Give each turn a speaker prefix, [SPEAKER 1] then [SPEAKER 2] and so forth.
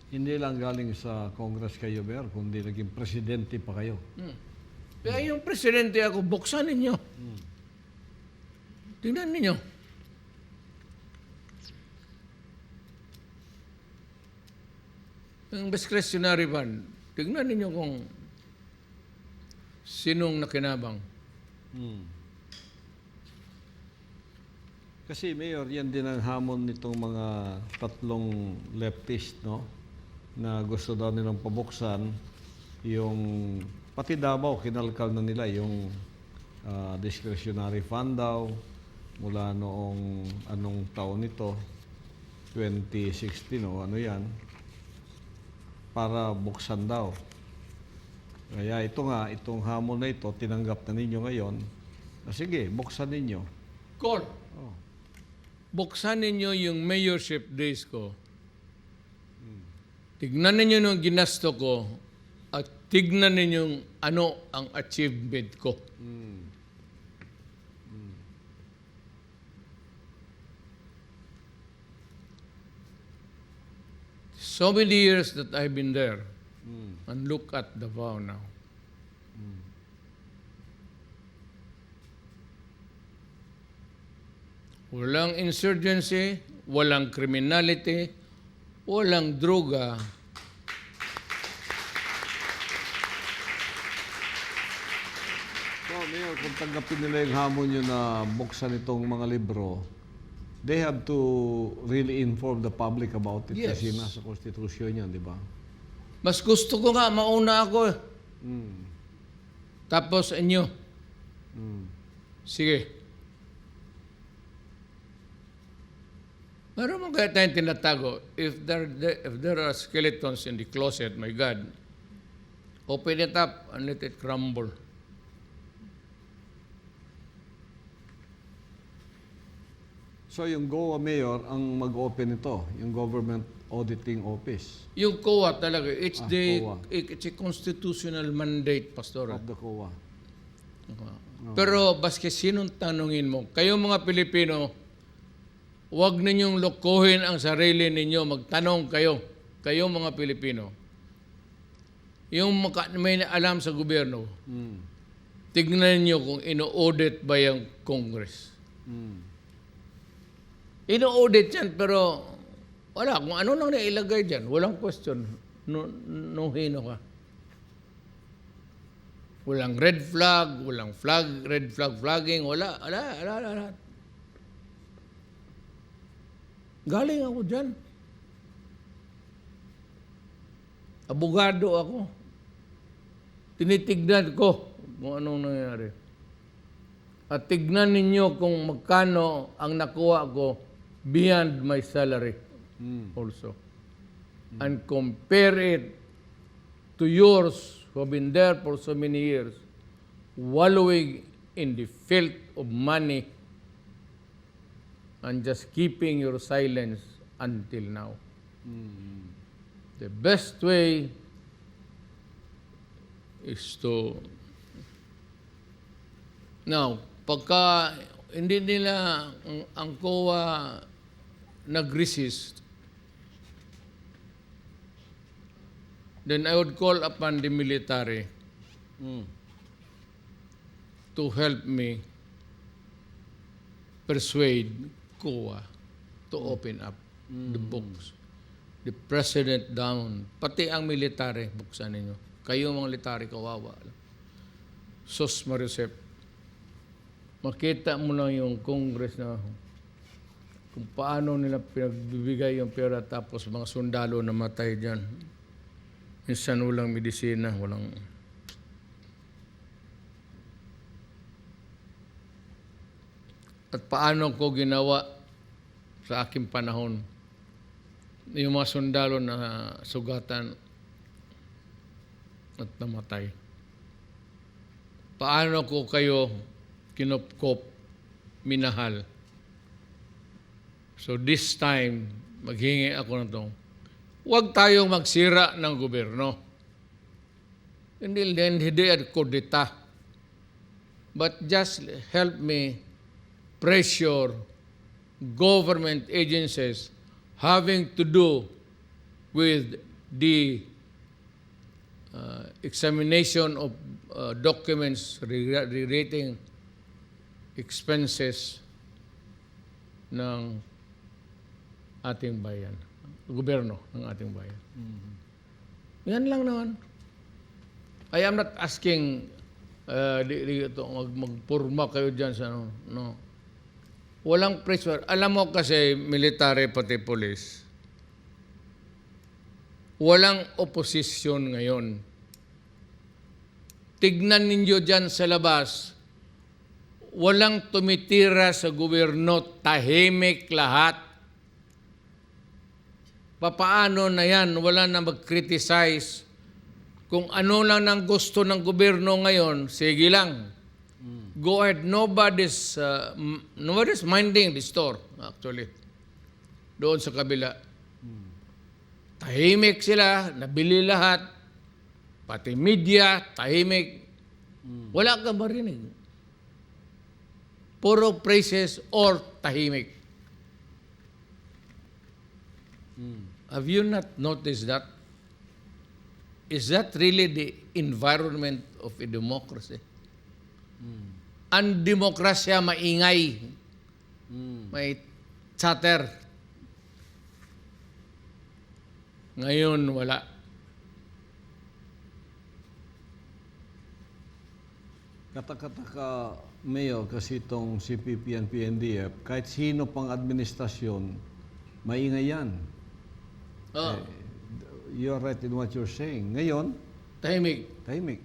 [SPEAKER 1] Hindi lang galing sa Congress kayo, Mayor, kundi naging presidente pa kayo.
[SPEAKER 2] Kaya yung presidente ako, buksan ninyo. Tingnan ninyo. Yung discretionary fund, tingnan ninyo kung sinong nakinabang.
[SPEAKER 1] Kasi, Mayor, yan din ang hamon nitong mga tatlong leftist, no? Na gusto daw nilang pabuksan yung, pati Davao, kinalkal na nila yung discretionary fund daw mula noong anong taon nito, 2016 o ano yan, para buksan daw. Kaya ito nga, itong hamon na ito, tinanggap na ninyo ngayon. Sige, buksan ninyo.
[SPEAKER 2] Call.
[SPEAKER 1] Oh.
[SPEAKER 2] Buksan ninyo yung mayorship days ko. Tignan ninyo yung ginasto ko at tignan ninyo ano ang achievement ko. So many years that I've been there, and look at Davao now. Walang insurgency, walang criminality, walang droga.
[SPEAKER 1] So, Mayor, kung tanggapin nila yung hamon nyo na buksan itong mga libro, they have to really inform the public about it.
[SPEAKER 2] Yes.
[SPEAKER 1] Kasi nasa konstitusyon yan, di ba?
[SPEAKER 2] Mas gusto ko nga, mauna ako. Tapos inyo. Sige. Meron mo kaya tayong tinatago, if there are skeletons in the closet, my God, open it up and let it crumble.
[SPEAKER 1] So, yung GOA Mayor ang mag-open ito, yung Government Auditing Office
[SPEAKER 2] Yung COA talaga, it's
[SPEAKER 1] COA.
[SPEAKER 2] it's a constitutional mandate, Pastor.
[SPEAKER 1] of the COA.
[SPEAKER 2] Pero baski sinong tanungin mo, kayo mga Pilipino, huwag ninyong lokohin ang sarili ninyo, magtanong kayo, kayo mga Pilipino. Yung may alam sa gobyerno, tignan niyo kung ino-audit ba yung Congress. Ino-audit yan, pero wala, kung ano lang nailagay dyan, walang question, no hino ka. Walang red flag, walang red flag flagging, wala. Galing ako dyan. Abogado ako. Tinitignan ko kung anong nangyari. At tignan ninyo kung magkano ang nakuha ko beyond my salary also. And compare it to yours who have been there for so many years, wallowing in the filth of money and just keeping your silence until now. The best way is to... Now, pagka hindi nila ang COA nag-resist, then I would call upon the military to help me persuade COA to open up the books. The president down. Pati ang military, buksan ninyo. Kayo mga military, kawawa. Sos Marisep. Makita mo na yung Congress na kung paano nila pinagbibigay yung pera tapos mga sundalo na matay dyan. Minsan walang medisina, walang... At paano ko ginawa sa aking panahon yung mga sundalo na sugatan at namatay. Paano ko kayo kinupkop, minahal. So this time, maghingi ako na ito. Huwag tayong magsira ng gobyerno. Hindi at kudita. But just help me pressure government agencies having to do with the examination of documents relating expenses ng ating bayan, gobyerno ng ating bayan. Yan lang naman. I am not asking magpurma kayo dyan sa ano. No. Walang pressure. Alam mo kasi, military pati police, walang oposisyon ngayon. Tignan ninyo dyan sa labas, walang tumitira sa gobyerno, tahimik lahat. Papaano na yan? Wala na mag-criticize. Kung ano lang ang gusto ng gobyerno ngayon, sige lang. Go ahead. Nobody's minding the store, actually. Doon sa kabila. Tahimik sila, nabili lahat. Pati media, tahimik. Wala ka marinig. Puro praises or tahimik. Have you not noticed that? Is that really the environment of a democracy? Ang demokrasya maingay. May chatter. Ngayon, wala.
[SPEAKER 1] Katakataka, Mayor, kasi itong CPP and PNDF, kahit sino pang administrasyon, maingay yan.
[SPEAKER 2] Oh,
[SPEAKER 1] You're right in what you're saying. Ngayon,
[SPEAKER 2] tahimik.
[SPEAKER 1] tahimik.